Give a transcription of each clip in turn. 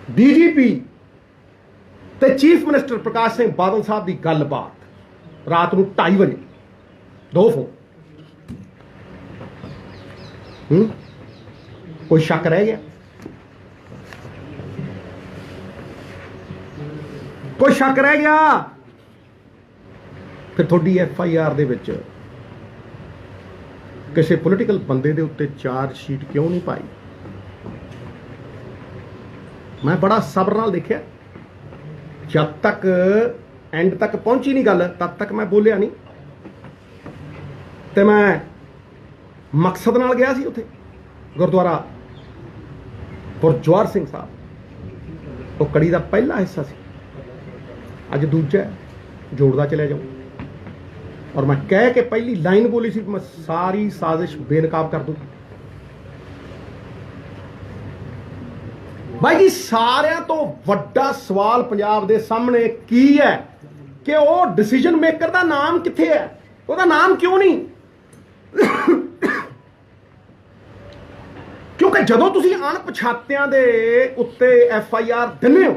DGP ते chief minister Prakash Singh Badal साहब की गलबात रात को 2:30 बजे 2 फोन। कोई शक रह गया? कोई शक रह गया? फिर थोड़ी FIR दे विच किसी पोलिटिकल बंदे दे उत्ते चार्जशीट क्यों नहीं पाई? मैं बड़ा सब्र नाल देखिया, जब तक एंड तक पहुंची नहीं गल तब तक मैं बोलिया नहीं। तो मैं मकसद नाल गया सी उत्थे गुरुद्वारा गुरजवार सिंह साहब, वो कड़ी का पहला हिस्सा सी, अज दूजा जोड़दा चलिया जाऊँ। और मैं कह के पहली लाइन बोली सी, मैं सारी साजिश बेनकाब कर दूं। भाई जी, सारिਆਂ तो ਵੱਡਾ सवाल पंजाब ਦੇ सामने की है कि वो डिसीजन मेकर ਦਾ नाम कित्थे है, ਉਹਦਾ नाम क्यों नहीं? क्योंकि ਜਦੋਂ ਤੁਸੀਂ ਅਣਪਛਾਤਿਆਂ ਦੇ ਉੱਤੇ FIR ਦਿੰਦੇ ਹੋ,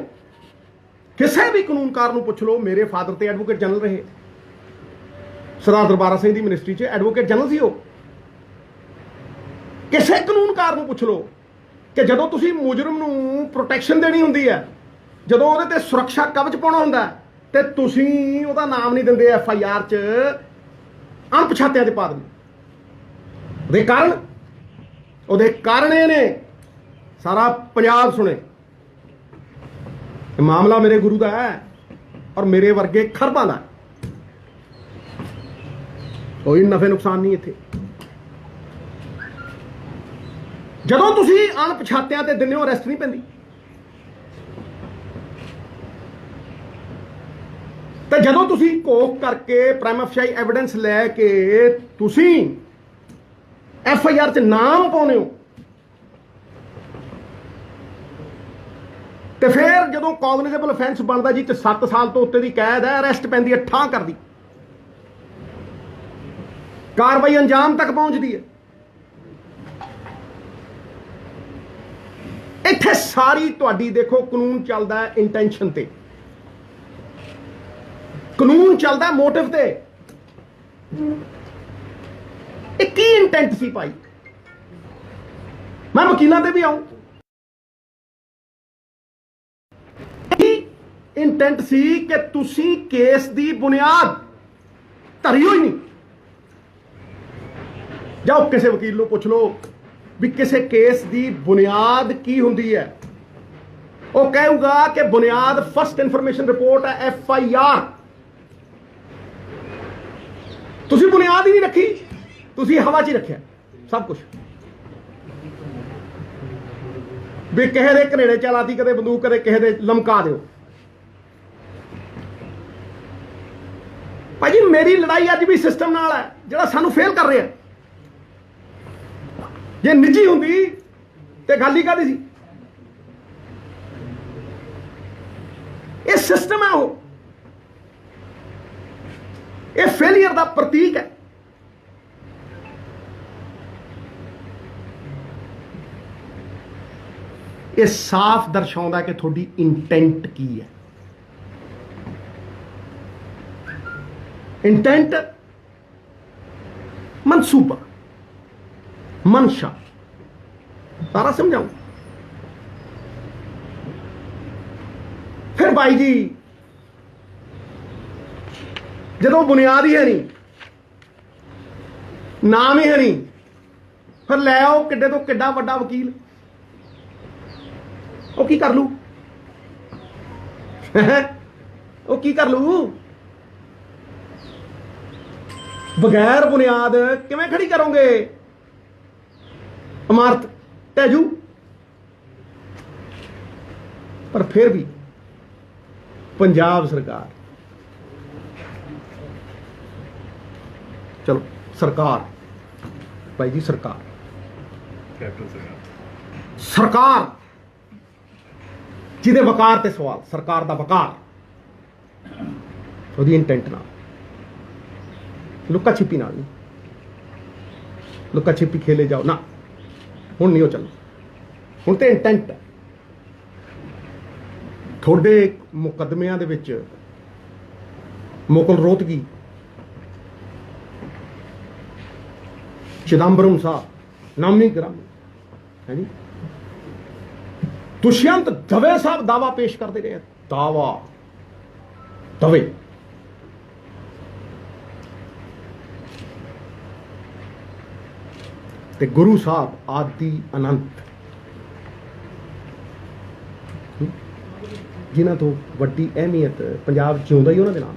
ਕਿਸੇ ਵੀ ਕਾਨੂੰਨਕਾਰ ਨੂੰ ਪੁੱਛ ਲਓ, ਮੇਰੇ ਫਾਦਰ ਤੇ ਐਡਵੋਕੇਟ ਜਨਰਲ ਰਹੇ, ਸਰਦਾਰ ਦਰਬਾਰਾ ਸਿੰਘ ਦੀ ਮਿਨਿਸਟਰੀ 'ਚ ਐਡਵੋਕੇਟ ਜਨਰਲ ਸੀ ਉਹ। ਕਿਸੇ ਕਾਨੂੰਨਕਾਰ ਨੂੰ ਪੁੱਛ ਲਓ ਕਿ ਜਦੋਂ ਤੁਸੀਂ ਮੁਜਰਮ ਨੂੰ ਪ੍ਰੋਟੈਕਸ਼ਨ ਦੇਣੀ ਹੁੰਦੀ ਹੈ, ਜਦੋਂ ਉਹਦੇ ਤੇ ਸੁਰੱਖਿਆ ਕਵਚ ਪਾਉਣਾ ਹੁੰਦਾ ਤੇ ਤੁਸੀਂ ਉਹਦਾ ਨਾਮ ਨਹੀਂ ਦਿੰਦੇ FIR 'ਚ, ਅਣਪਛਾਤਿਆਂ ਦੇ ਪਾ ਦਿੰਦੇ। ਉਹਦੇ ਕਾਰਨ ਇਹ ਨੇ, ਸਾਰਾ ਪੰਜਾਬ ਸੁਣੇ। ਇਹ ਮਾਮਲਾ ਮੇਰੇ ਗੁਰੂ ਦਾ ਹੈ ਔਰ ਮੇਰੇ ਵਰਗੇ ਖਰਬਾਂ ਦਾ। कोई नफे नुकसान नहीं इत्थे। ਜਦੋਂ ਤੁਸੀਂ ਅਣਪਛਾਤਿਆਂ ਤੇ ਦਿੰਦੇ ਹੋ, ਅਰੈਸਟ ਨਹੀਂ ਪੈਂਦੀ। ਤੇ ਜਦੋਂ ਤੁਸੀਂ ਕੋਕ ਕਰਕੇ ਪ੍ਰਾਈਮ ਅਫਸ਼ਾਈ ਐਵੀਡੈਂਸ ਲੈ ਕੇ ਤੁਸੀਂ FIR 'ਚ ਨਾਮ ਪਾਉਂਦੇ ਹੋ, ਤੇ ਫਿਰ ਜਦੋਂ ਕੌਗਨੀਜ਼ੇਬਲ ਅਫੈਂਸ ਬਣਦਾ ਜੀ, ਤੇ 7 ਸਾਲ ਤੋਂ ਉੱਤੇ ਦੀ ਕੈਦ ਹੈ, ਅਰੈਸਟ ਪੈਂਦੀ ਹੈ, ਠਾਂ ਕਰਦੀ, कार्रवाई अंजाम तक पहुंचती है। इत्थे सारी तुहाडी देखो कानून चलता है इंटेंशन ते, कानून चलता है मोटिव ते। एक की इंटेंट सी भाई, मैं वकीलों ते भी आऊं, इंटेंट सी कि तुसी केस दी बुनियाद धरी होई नहीं। जाओ किसी वकील को पुछ लो भी किसी केस की बुनियाद की होंदी है, वो कहूगा कि बुनियाद फर्स्ट इंफॉर्मेशन रिपोर्ट है, FIR। तुसी बुनियाद ही नहीं रखी, तुसी हवा च रखा सब कुछ। भी किसी दे कनेड़े चलाती, कदे बंदूक, कदे किसी दे लमका दो। भाई जी, मेरी लड़ाई अज भी सिस्टम नाल है जिहड़ा सानू फेल कर रहा है। जे निजी होंदी ते गल ही काहदी सी? ये सिस्टम है, वो ये फेलियर का प्रतीक है। ये साफ दर्शाउंदा कि थोड़ी इंटेंट की है। इंटेंट मनसूबा, मनशा, सारा समझाऊं। फिर भाई जी, जदों बुनियाद ही है नहीं, नाम ही है नहीं, फिर लै आओ किड्डे तो किड्डा वड्डा वकील, वो की कर लू? वो की कर लू? बगैर बुनियाद किवें खड़ी करोगे? इमारत टहजू। पर फिर भी पंजाब सरकार, चलो सरकार, भाई जी सरकार, सरकार जिहदे वकार ते सवाल, सरकार दा वकार, ਉਹਦੀ इंटेंट नाल, लुका छिपी नाल नहीं, लुका छिपी खेले जाओ ना, हुण नहीं वो चलना, हुण ते इंटेंट है। ਤੁਹਾਡੇ ਮੁਕੱਦਮਿਆਂ ਦੇ ਵਿੱਚ ਮੁਕੁਲ ਰੋਹਤਗੀ, चिदंबरम साहब नामी ग्रामी है जी, दुष्यंत दवे साहब दावा पेश करते रहे, दावा दवे। ते गुरु साहब आदि अनंत, जिन्हां तो वड्डी अहमियत पंजाब जिउंदा ही उन्हां दे नाम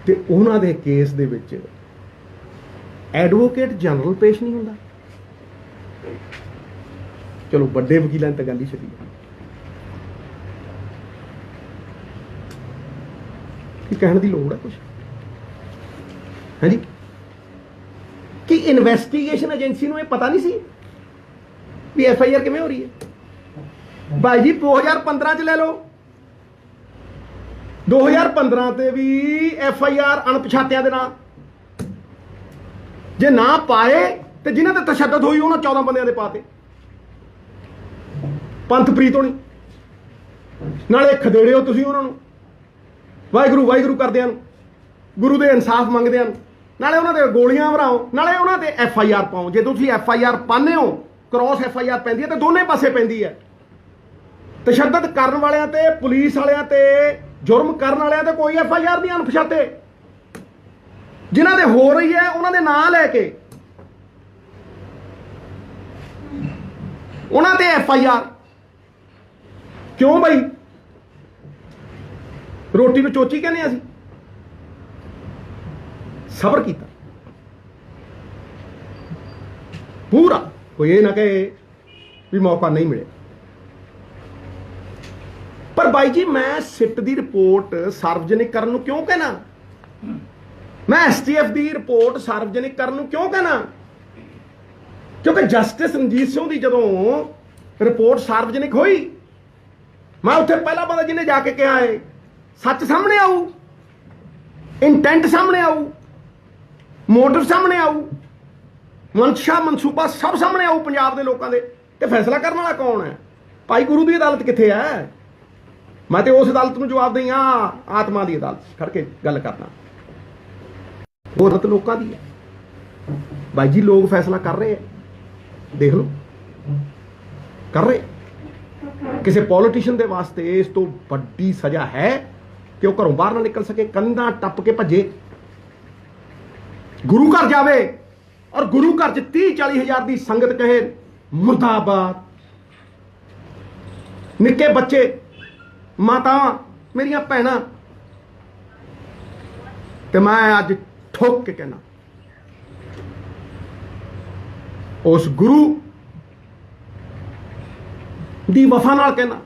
ते उन्हां दे केस दे विच एडवोकेट जनरल पेश नहीं होंदा। चलो बड़े वकीलों तो गल ही छड़ी, कहने की लोड़ है कुछ है जी कि इन्वेस्टिगेशन एजेंसी को पता नहीं सी भी FIR किवें हो रही है। भाई जी 2015 च ले लो, 2015 ते भी FIR अणपछातियां दे नाम जे ना पाए तो जिन्हों ते तशद्दद हुई उन्होंने 14 बंदियां दे पाते। पंथप्रीत होनी नाले खदेड़े हो तुसीं उन्होंने वाहिगुरू वाहिगुरू करदियां गुरु दे इंसाफ मंगदियां नाले उन्होंने गोलियां भराओ नाले उन्होंने FIR पाओ। जो तुसीं FIR पाने हो क्रॉस FIR पैंदी है तो दोनों पासे पैंदी है। तशद्दद करन वालियां ते पुलिस वालियां ते जुर्म करन वालियां ते कोई FIR नहीं अनपछाते। जिन्हां दे हो रही है उन्होंने नाम लैके उन्हां ते FIR क्यों भाई? रोटी नूं चोची कहने असीं सबर कीता पूरा, कोई ये ना कहे भी मौका नहीं मिले। पर भाई जी मैं सिट दी रिपोर्ट सार्वजनिक करन नूं क्यों कहना, मैं STF की रिपोर्ट सार्वजनिक करने क्यों कहना? क्योंकि जस्टिस रणजीत सिंह की जो रिपोर्ट सार्वजनिक हुई मैं उत्थे पहला बंदा जिन्हें जाके कहा है सच सामने आऊ, इंटेंट सामने आऊ, मोटिव सामने आऊ, मंशा मनसूबा सब सामने आऊ पंजाब के लोगों के, ते फैसला करने वाला कौन है? भाई गुरु की अदालत कित्थे है? मैं तो उस अदालत में जवाब दी हाँ आत्मा की अदालत खड़ के गल करना, वो अदालत लोगों की है। भाई जी लोग फैसला कर रहे हैं, देख लो कर रहे। किसी पॉलिटिशियन के वास्ते इस तो बड़ी सजा है कि वह घरों बाहर ना निकल सके, कंधा टप के भजे, गुरु घर जावे और गुरु घर च 30-40 हज़ार की संगत कहे मुर्दाबाद। निक्के बच्चे, मातावां, मेरियां भैणां, ते मैं अज ठोक के कहना उस गुरु दी वफा नाल कहना,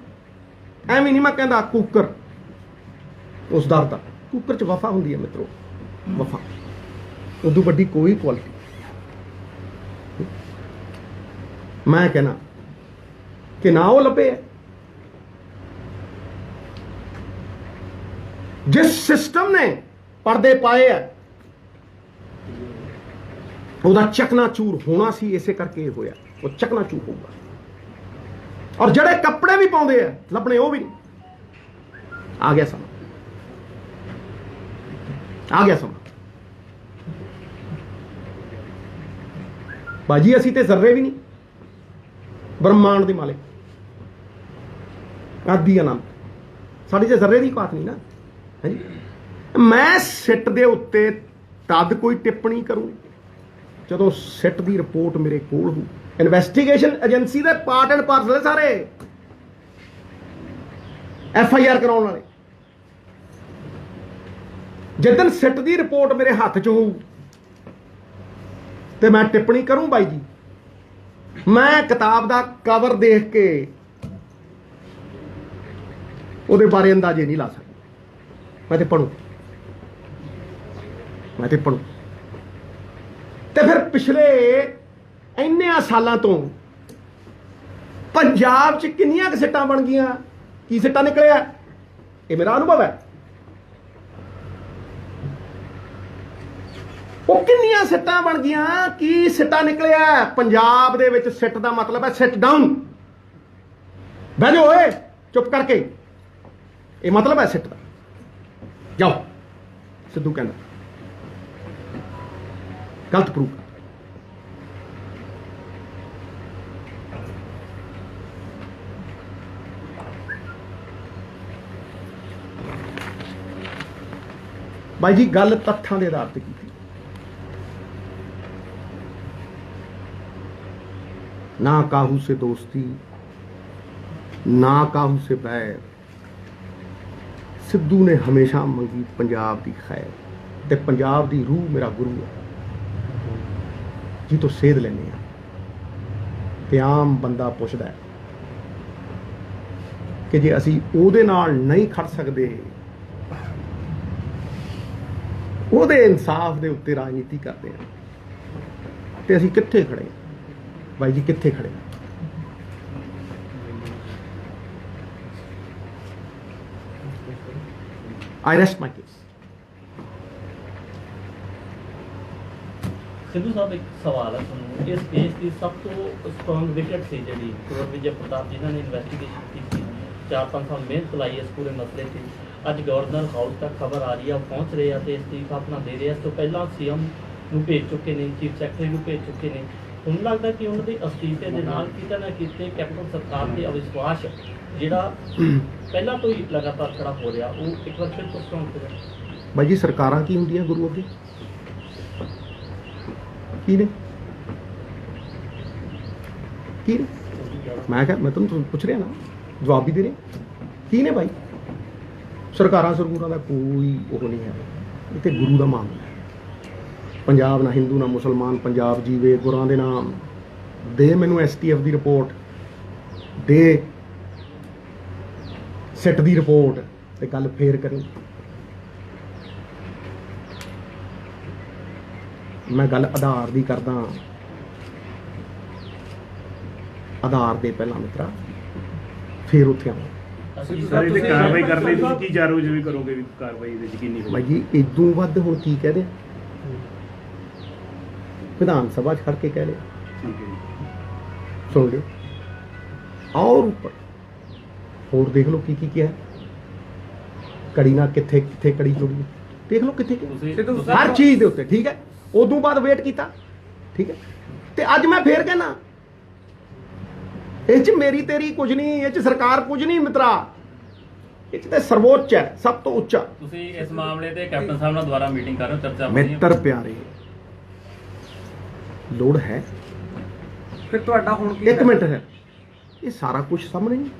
एवं नहीं मैं कहता कूकर उस दर दा, कूकर च वफा होंदी है मित्रों, वफा उदू वड्डी कोई क्वालिटी। मैं कहना कि ना वो लभे है, जिस सिस्टम ने पर्दे पाए है ਉਹਦਾ चकनाचूर होना सी, इसे करके होया वो चकनाचूर होगा। और जड़े कपड़े भी पाते हैं लपने वो भी नहीं। आ गया समा, आ गया समा। बाजी असी ते जर्रे भी नहीं, ब्रह्मांड के मालिक आदि अनंत, साड़ी ते जर्रे की बात नहीं ना है जी। मैं सिट दे उत्ते तद कोई टिप्पणी करूँ ਜਦੋਂ ਸਿੱਟ ਦੀ ਰਿਪੋर्ट मेरे ਕੋਲ हो। इन्वेस्टिगेशन एजेंसी ਦੇ पार्ट एंड पार्सल सारे FIR कराने वाले। जिदन सिट ਦੀ रिपोर्ट मेरे हाथ च हो तो मैं टिप्पणी करूं भाई जी। मैं किताब का कवर देख के ਉਹਦੇ बारे अंदाजे नहीं ला सकता, मैं तो पढ़ूं, मैं तो पढ़ूं। तो फिर पिछले इन्ने सालों तो पंजाब च किन्नियां क सिट्टां बन गईयां, की सिट्टा निकलिया, ये मेरा अनुभव है। वो किन्नियां सिट्टां बन गईयां, की सिट्टा निकलिया। पंजाब दे विच सिट दा मतलब है सिट डाउन। ਬਹਿ ਜਾਓ ਓਏ ਚੁੱਪ ਕਰਕੇ। ਇਹ ਮਤਲਬ ਹੈ ਸਿੱਟ ਦਾ। ਜਾਓ ਸਿੱਧੂ ਕਹਿੰਦਾ ਗਲਤ ਪ੍ਰੂਫ ਕਰ। भाई जी गल तथ्यां के आधार पर की, ना काहू से दोस्ती ना काहू से बैर। सिद्धू ने हमेशा मंगी पंजाब की खैर, ते पंजाब की रूह मेरा गुरु है जी तो सेध लेने ते आम बंदा पुछदा है कि जे असी उहदे नाल नहीं खड़ सकते, ਉਹਦੇ इंसाफ ਦੇ ਉੱਤੇ ਰਾਜਨੀਤੀ ਕਰਦੇ ਆ, ਤੇ ਅਸੀਂ ਕਿੱਥੇ ਖੜੇ ਹਾਂ ਬਾਈ ਜੀ, ਕਿੱਥੇ ਖੜੇ ਹਾਂ? I rest my case। Sidhu साहब एक सवाल है ਤੁਹਾਨੂੰ, इस केस की सब तो स्ट्रॉन्ग विकेट सी जी कुंवर विजय प्रताप जिन्होंने इन्वेस्टिगेशन की थी, 4-5 साल मेहनत लाई इस पूरे मसले की। ਅੱਜ ਗਵਰਨਰ ਹਾਊਸ ਤੱਕ ਖਬਰ ਆ ਰਹੀ ਹੈ, ਉਹ ਪਹੁੰਚ ਰਹੇ ਆ ਤੇ ਅਸਤੀਫਾ ਆਪਣਾ ਦੇ ਰਹੇ ਆ। ਇਸ ਤੋਂ ਪਹਿਲਾਂ ਸੀਐਮ ਨੂੰ ਭੇਜ ਚੁੱਕੇ ਨੇ, ਚੀਫ ਸੈਕਟਰੀ ਨੂੰ ਭੇਜ ਚੁੱਕੇ ਨੇ। ਹੁਣ ਲੱਗਦਾ ਕਿ ਉਹਨਾਂ ਦੇ ਅਸਤੀਫੇ ਦੇ ਨਾਲ ਕਿਤੇ ਨਾ ਕਿਤੇ ਕੈਪਟਨ ਸਰਕਾਰ ਤੇ ਅਵਿਸ਼ਵਾਸ ਜਿਹੜਾ ਪਹਿਲਾਂ ਤੋਂ ਹੀ ਲਗਾਤਾਰ ਖੜਾ ਹੋ ਰਿਹਾ, ਉਹ ਇੱਕ ਵਾਰ ਫਿਰ ਤੋਂ ਸਟਰੋਂਗ ਹੋ ਰਿਹਾ। ਬਾਈ ਜੀ ਸਰਕਾਰਾਂ ਕੀ ਹੁੰਦੀਆਂ ਗੁਰੂ ਅੱਗੇ? ਕੀ ਨੇ? ਕੀ ਨੇ? ਮੈਂ ਤੁਹਾਨੂੰ ਪੁੱਛ ਰਿਹਾ ਨਾ, ਜਵਾਬ ਵੀ ਦੇ ਰਿਹਾ। ਕੀ ਨੇ ਬਾਈ? ਸਰਕਾਰਾਂ ਸਰਕੂਰਾਂ ਦਾ ਕੋਈ ਉਹ ਨਹੀਂ ਹੈ, ਇਹ ਤੇ ਗੁਰੂ ਦਾ ਮਾਮਲਾ ਹੈ। ਪੰਜਾਬ ਨਾ ਹਿੰਦੂ ਨਾ ਮੁਸਲਮਾਨ, ਪੰਜਾਬ ਜੀਵੇ ਗੁਰਾਂ ਦੇ ਨਾਮ। ਦੇ ਮੈਨੂੰ STF ਦੀ ਰਿਪੋਰਟ ਦੇ, ਸਿੱਟ ਦੀ ਰਿਪੋਰਟ, ਤੇ ਗੱਲ ਫੇਰ ਕਰੀ। ਮੈਂ ਗੱਲ ਆਧਾਰ ਦੀ ਕਰਦਾ, ਆਧਾਰ ਦੇ ਪਹਿਲਾਂ ਮਿੱਤਰਾ, ਫੇਰ ਉੱਥੇ ਆਵਾਂ। ਸਰ ਇਹਦੇ ਕਾਰਵਾਈ ਕਰ ਲਈ ਤੁਸੀਂ ਕੀ ਚਾਰੋ ਜਿਵੇਂ ਕਰੋਗੇ ਵੀ ਕਾਰਵਾਈ ਦੇ ਯਕੀਨੀ ਹੋਵੇ? ਬਾਈ ਜੀ ਇਦੋਂ ਵੱਧ ਹੁਣ ਕੀ ਕਹਦੇ? ਵਿਧਾਨ ਸਭਾ 'ਚ ਖੜ ਕੇ ਕਹਿ ਲਿਆ, ਠੀਕ ਹੈ ਜੀ, ਸੁਣ ਲਿਓ। ਔਰ ਉੱਪਰ ਹੋਰ ਦੇਖ ਲਓ ਕੀ ਕਿਹਾ, ਕੜੀ ਨਾਲ ਕਿੱਥੇ ਕਿੱਥੇ ਕੜੀ ਜੁੜੀ, ਦੇਖ ਲਓ ਕਿੱਥੇ ਹਰ ਚੀਜ਼ ਦੇ ਉੱਤੇ। ਠੀਕ ਹੈ, ਉਦੋਂ ਬਾਅਦ ਵੇਟ ਕੀਤਾ, ਠੀਕ ਹੈ। ਤੇ ਅੱਜ ਮੈਂ ਫੇਰ ਕਹਿਣਾ, ਇਹ 'ਚ ਮੇਰੀ ਤੇਰੀ ਕੁਝ ਨਹੀਂ, ਇਹ 'ਚ ਸਰਕਾਰ ਕੁਝ ਨਹੀਂ ਮਿੱਤਰਾ, ਇਹ 'ਚ ਤੇ ਸਰਵੋੱਚ ਹੈ, ਸਭ ਤੋਂ ਉੱਚਾ। ਤੁਸੀਂ ਇਸ ਮਾਮਲੇ ਤੇ ਕੈਪਟਨ ਸਾਹਿਬ ਨਾਲ ਦੁਬਾਰਾ ਮੀਟਿੰਗ ਕਰ ਰਹੇ ਹੋ, ਚਰਚਾ ਹੋ ਰਹੀ ਹੈ? ਮਿੱਤਰ ਪਿਆਰੇ, ਲੋੜ ਹੈ ਫਿਰ ਤੁਹਾਡਾ ਹੁਣ ਕੀ? ਇੱਕ ਮਿੰਟ ਹੈ, ਇਹ ਸਾਰਾ ਕੁਝ ਸਾਹਮਣੇ ਨਹੀਂ।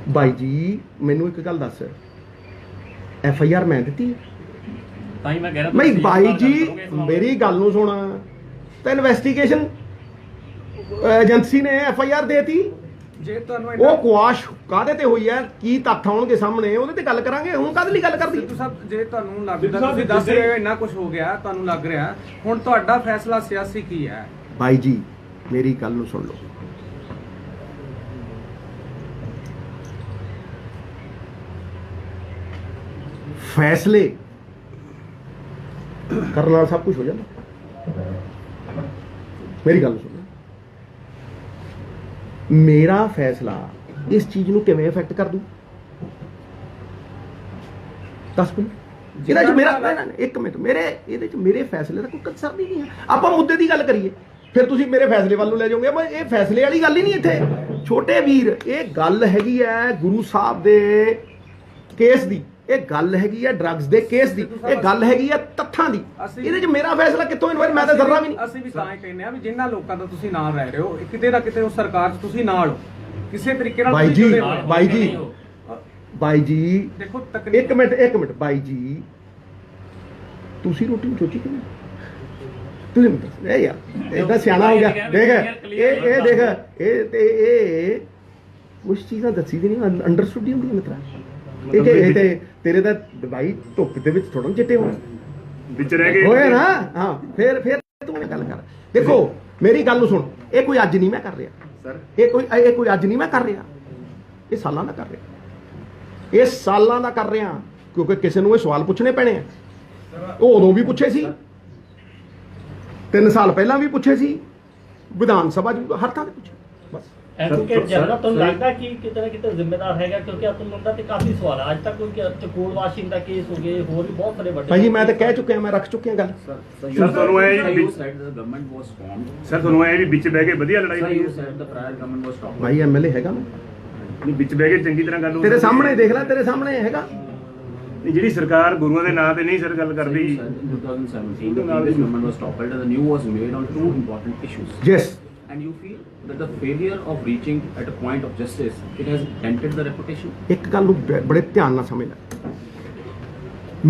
ਬਾਈ ਜੀ ਮੈਨੂੰ ਇੱਕ ਗੱਲ ਦੱਸ, FIR ਮੈਂ ਦਿੱਤੀ ਹੈ? ਤਾਂ ਹੀ ਮੈਂ ਕਹਿ ਰਿਹਾ ਨਹੀਂ ਬਾਈ ਜੀ ਮੇਰੀ ਗੱਲ ਨੂੰ ਸੁਣਾ, ਤਾਂ ਇਨਵੈਸਟੀਗੇਸ਼ਨ ਏਜੰਸੀ ਨੇ FIR ਦੇਤੀ। ਜੇ ਤੁਹਾਨੂੰ ਉਹ ਕੁਆਸ਼ ਕਾਹਦੇ ਤੇ ਹੋਈ ਹੈ, ਕੀ ਤੱਥ ਆਉਣਗੇ ਸਾਹਮਣੇ, ਉਹਦੇ ਤੇ ਗੱਲ ਕਰਾਂਗੇ। ਹੁਣ ਕਾਹਦੇ ਲਈ ਗੱਲ ਕਰਦੀ? ਸਿੱਧੂ ਸਾਹਿਬ ਜੇ ਤੁਹਾਨੂੰ ਲੱਗਦਾ, ਤੁਸੀਂ ਦੱਸ ਰਹੇ ਹੋ ਇੰਨਾ ਕੁਝ ਹੋ ਗਿਆ, ਤੁਹਾਨੂੰ ਲੱਗ ਰਿਹਾ, ਹੁਣ ਤੁਹਾਡਾ ਫੈਸਲਾ ਸਿਆਸੀ ਕੀ ਹੈ? ਬਾਈ ਜੀ ਮੇਰੀ ਗੱਲ ਨੂੰ ਸੁਣ ਲਓ, ਫੈਸਲੇ ਕਰਨ ਨਾਲ ਸਭ ਕੁਝ ਹੋ ਜਾਂਦਾ। ਮੇਰੀ ਗੱਲ ਸੁਣੋ, ਮੇਰਾ ਫੈਸਲਾ ਇਸ ਚੀਜ਼ ਨੂੰ ਕਿਵੇਂ ਇਫੈਕਟ ਕਰ ਦੂ? ਦੱਸ ਮੈਨੂੰ। ਇਹਦੇ ਚ ਮੇਰਾ ਇੱਕ ਮਿੰਟ, ਮੇਰੇ ਇਹਦੇ ਚ ਮੇਰੇ ਫੈਸਲੇ ਦਾ ਕੋਈ ਕੰਸਰਨ ਹੀ ਨਹੀਂ ਹੈ। ਆਪਾਂ ਮੁੱਦੇ ਦੀ ਗੱਲ ਕਰੀਏ, ਫਿਰ ਤੁਸੀਂ ਮੇਰੇ ਫੈਸਲੇ ਵੱਲ ਨੂੰ ਲੈ ਜਾਓਗੇ। ਪਰ ਇਹ ਫੈਸਲੇ ਵਾਲੀ ਗੱਲ ਹੀ ਨਹੀਂ ਇੱਥੇ ਛੋਟੇ ਵੀਰ। ਇਹ ਗੱਲ ਹੈਗੀ ਹੈ ਗੁਰੂ ਸਾਹਿਬ ਦੇ ਕੇਸ ਦੀ, ਇਹ ਗੱਲ ਹੈਗੀ ਹੈ ਡਰੱਗਸ ਦੇ ਕੇਸ ਦੀ, ਇਹ ਗੱਲ ਹੈਗੀ ਹੈ ਤੱਥਾਂ ਦੀ। ਇਹਦੇ ਚ ਮੇਰਾ ਫੈਸਲਾ ਕਿੱਥੋਂ ਇਨਵਰ? ਮੈਂ ਤਾਂ ਜ਼ਰਾ ਵੀ ਨਹੀਂ। ਅਸੀਂ ਵੀ ਤਾਂ ਹੀ ਕਹਿੰਦੇ ਆ ਵੀ ਜਿਨ੍ਹਾਂ ਲੋਕਾਂ ਦਾ ਤੁਸੀਂ ਨਾਲ ਰਹਿ ਰਹੇ ਹੋ, ਕਿਤੇ ਨਾ ਕਿਤੇ ਉਹ ਸਰਕਾਰ 'ਚ ਤੁਸੀਂ ਨਾਲ ਹੋ ਕਿਸੇ ਤਰੀਕੇ ਨਾਲ। ਬਾਈ ਜੀ ਬਾਈ ਜੀ ਬਾਈ ਜੀ ਦੇਖੋ ਇੱਕ ਮਿੰਟ ਬਾਈ ਜੀ, ਤੁਸੀਂ ਰੋਟੀ ਨੂੰ ਸੋਚੀ ਕਿਵੇਂ? ਤੁਸੀਂ ਇਹ ਯਾਰ ਇਹਦਾ ਸਿਆਣਾ ਹੋ ਗਿਆ। ਦੇਖ ਇਹ ਦੇਖ ਇਹ ਤੇ ਇਹ ਕੁਛ ਚੀਜ਼ਾਂ ਦੱਸੀ ਦੀ ਨਹੀਂ, ਅੰਡਰਸਟੂਡ ਹੀ ਹੁੰਦੀਆਂ ਮਿੱਤਰਾ। ਇਹ ਤੇ ਤੇਰੇ ਤਾਂ ਬਾਈ ਧੁੱਪ ਦੇ ਵਿੱਚ ਥੋੜਾ ਚਿੱਟੇ ਹੋਣ ਵਿੱਚ ਰਹਿ ਗਏ ਹੋਏ ਨਾ। ਹਾਂ ਫਿਰ ਤੂੰ ਇਹ ਗੱਲ ਕਰ। ਦੇਖੋ ਮੇਰੀ ਗੱਲ ਨੂੰ ਸੁਣ, ਇਹ ਕੋਈ ਅੱਜ ਨਹੀਂ ਮੈਂ ਕਰ ਰਿਹਾ ਸਰ, ਇਹ ਕੋਈ ਅੱਜ ਨਹੀਂ ਮੈਂ ਕਰ ਰਿਹਾ, ਇਹ ਸਾਲਾਂ ਦਾ ਕਰ ਰਿਹਾ, ਇਹ ਸਾਲਾਂ ਦਾ ਕਰ ਰਿਹਾ। ਕਿਉਂਕਿ ਕਿਸੇ ਨੂੰ ਇਹ ਸਵਾਲ ਪੁੱਛਣੇ ਪੈਣੇ ਆ। ਉਹ ਉਦੋਂ ਵੀ ਪੁੱਛੇ ਸੀ, 3 ਸਾਲ ਪਹਿਲਾਂ ਵੀ ਪੁੱਛੇ ਸੀ, ਵਿਧਾਨ ਸਭਾ 'ਚ ਹਰ ਥਾਂ ਤੇ ਪੁੱਛੇ। ਬਸ ਐਡਵੋਕੇਟ ਜਨਰਲ ਤੁਹਾਨੂੰ ਲੱਗਦਾ ਕਿ ਕਿਤੇ ਨਾ ਕਿਤੇ ਜ਼ਿੰਮੇਦਾਰ ਹੈਗਾ, ਕਿਉਂਕਿ ਅਤੁਲਮੰਦਾ ਤੇ ਕਾਫੀ ਸਵਾਲ ਆ ਅੱਜ ਤੱਕ, ਕੋਈ ਚਕੋਲ ਵਾਸ਼ਿੰਗ ਦਾ ਕੇਸ ਹੋ ਗਏ, ਹੋਰ ਵੀ ਬਹੁਤ ਸਾਰੇ ਵੱਡੇ। ਭਾਈ ਜੀ ਮੈਂ ਤਾਂ ਕਹਿ ਚੁੱਕਿਆ, ਮੈਂ ਰੱਖ ਚੁੱਕਿਆ ਗੱਲ। ਸਰ ਤੁਹਾਨੂੰ ਇਹ ਵੀ ਵਿੱਚ ਬਹਿ ਕੇ ਵਧੀਆ ਲੜਾਈ ਹੋਈ ਭਾਈ ਐਮਐਲਏ ਹੈਗਾ ਮੈਂ, ਨਹੀਂ ਵਿੱਚ ਬਹਿ ਕੇ ਚੰਗੀ ਤਰ੍ਹਾਂ ਗੱਲ ਹੋ ਤੇਰੇ ਸਾਹਮਣੇ ਦੇਖ ਲੈ, ਤੇਰੇ ਸਾਹਮਣੇ ਹੈਗਾ। ਨਹੀਂ ਜਿਹੜੀ ਸਰਕਾਰ ਗੁਰੂਆਂ ਦੇ ਨਾਂ ਤੇ ਨਹੀਂ ਸਰ ਗੱਲ ਕਰਦੀ। 2017, the previous government was toppled and the new was made on two important issues. Yes And you feel that the failure of reaching at a point of justice, it has dented the reputation? ਇੱਕ ਗੱਲ ਨੂੰ ਬੜੇ ਧਿਆਨ ਨਾਲ ਸਮਝ ਲੈ,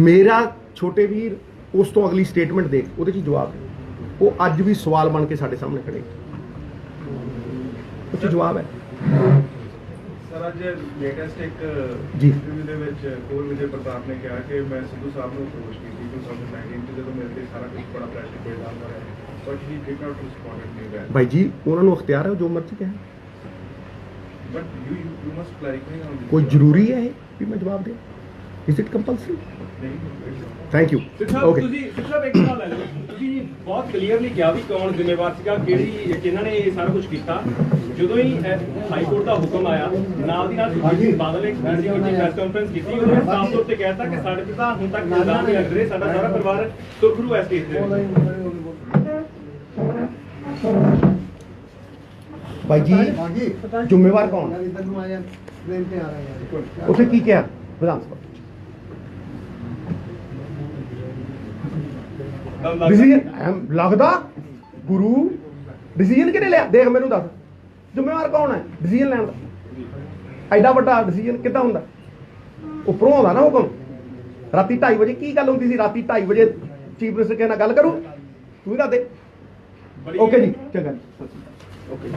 ਮੇਰਾ ਛੋਟੇ ਵੀਰ ਉਸ ਤੋਂ ਅਗਲੀ ਸਟੇਟਮੈਂਟ ਦੇਖ, ਉਹਦੇ 'ਚ ਜਵਾਬ ਹੈ। ਉਹ ਅੱਜ ਵੀ ਸਵਾਲ ਬਣ ਕੇ ਸਾਡੇ ਸਾਹਮਣੇ ਖੜੇ, ਉਹ 'ਚ ਜਵਾਬ ਹੈ। ਸਰ ਅੱਜ ਲੇਟੈਸਟ ਇੱਕ ਜੀ। ਇੰਟਰਵਿਊ ਦੇ ਵਿੱਚ ਕੋਲ ਵਿਜੇ ਪ੍ਰਤਾਪ ਨੇ ਕਿਹਾ ਕਿ ਮੈਂ ਸਿੱਧੂ ਸਾਹਿਬ ਨੂੰ ਅਪਰੋਚ ਕੀਤੀ 2019 ਚ ਜਦੋਂ ਮੇਰੇ ਤੇ ਸਾਰਾ ਕੁਝ ਬੜਾ ਪ੍ਰੈਸ਼ਰ ਪੈਦਾ ਹੋ ਰਿਹਾ, but he did not respond me back. ਭਾਈ ਜੀ ਉਹਨਾਂ ਨੂੰ ਅਖਤਿਆਰ ਹੈ, ਜੋ ਮਰਜ਼ੀ ਕਹੇ। But you must clarify on this. ਕੋਈ ਜ਼ਰੂਰੀ ਹੈ ਇਹ ਵੀ ਮੈਂ ਜਵਾਬ ਦੇ? Is it compulsory? Thank you. Okay ਸਿਰਫ ਇੱਕ ਗੱਲ ਹੈ, ਤੁਸੀਂ ਬਹੁਤ ਕਲੀਅਰਲੀ ਕਿਹਾ ਵੀ ਕੌਣ ਜ਼ਿੰਮੇਵਾਰ ਸੀਗਾ, ਕਿਹਨਾਂ ਨੇ ਇਹ ਸਾਰਾ ਕੁਝ ਕੀਤਾ। ਜਦੋਂ ਹੀ ਹਾਈ ਕੋਰਟ ਦਾ ਹੁਕਮ ਆਇਆ, ਨਾਲ ਦੀ ਨਾਲ ਸੁਖਬੀਰ ਬਾਦਲ ਨੇ ਪ੍ਰੈਸ ਕਾਨਫਰੰਸ ਕੀਤੀ, ਉਹਨੇ ਸਾਫ਼ ਤੌਰ ਤੇ ਕਹਿਤਾ ਕਿ ਸਾਡੇ ਤੇ ਤਾਂ ਹੁਣ ਤੱਕ ਇਲਜ਼ਾਮ ਨਹੀਂ ਲੱਗ ਰਹੇ, ਸਾਡਾ ਸਾਰਾ ਪਰਿਵਾਰ ਸੁਰਖਰੂ ਹੈ ਸਟੇਜ ਤੇ। ਭਾਈ ਜੀ ਜ਼ਿੰਮੇਵਾਰ ਕੌਣ? ਉੱਥੇ ਕੀ ਕਿਹਾ ਵਿਧਾਨ ਸਭਾ? ਡਿਸੀਜਨ ਲੱਗਦਾ ਗੁਰੂ ਡਿਸੀਜਨ ਕਿਹਨੇ ਲਿਆ? ਦੇਖ ਮੈਨੂੰ ਦੱਸ, ਜ਼ਿੰਮੇਵਾਰ ਕੌਣ ਹੈ ਡਿਸੀਜਨ ਲੈਣ ਦਾ? ਐਡਾ ਵੱਡਾ ਡਿਸੀਜਨ ਕਿੱਦਾਂ ਹੁੰਦਾ? ਉੱਪਰੋਂ ਆਉਂਦਾ ਨਾ ਹੁਕਮ। ਰਾਤੀ 2:30 ਵਜੇ ਕੀ ਗੱਲ ਹੁੰਦੀ ਸੀ? ਰਾਤੀ 2:30 ਵਜੇ ਚੀਫ ਮਿਨਿਸਟਰ ਨਾਲ ਗੱਲ ਕਰੂ, ਤੂੰ ਵੀ ਦੱਸ ਦੇ। ਓਕੇ ਜੀ, ਚੰਗਾ ਜੀ, ਓਕੇ।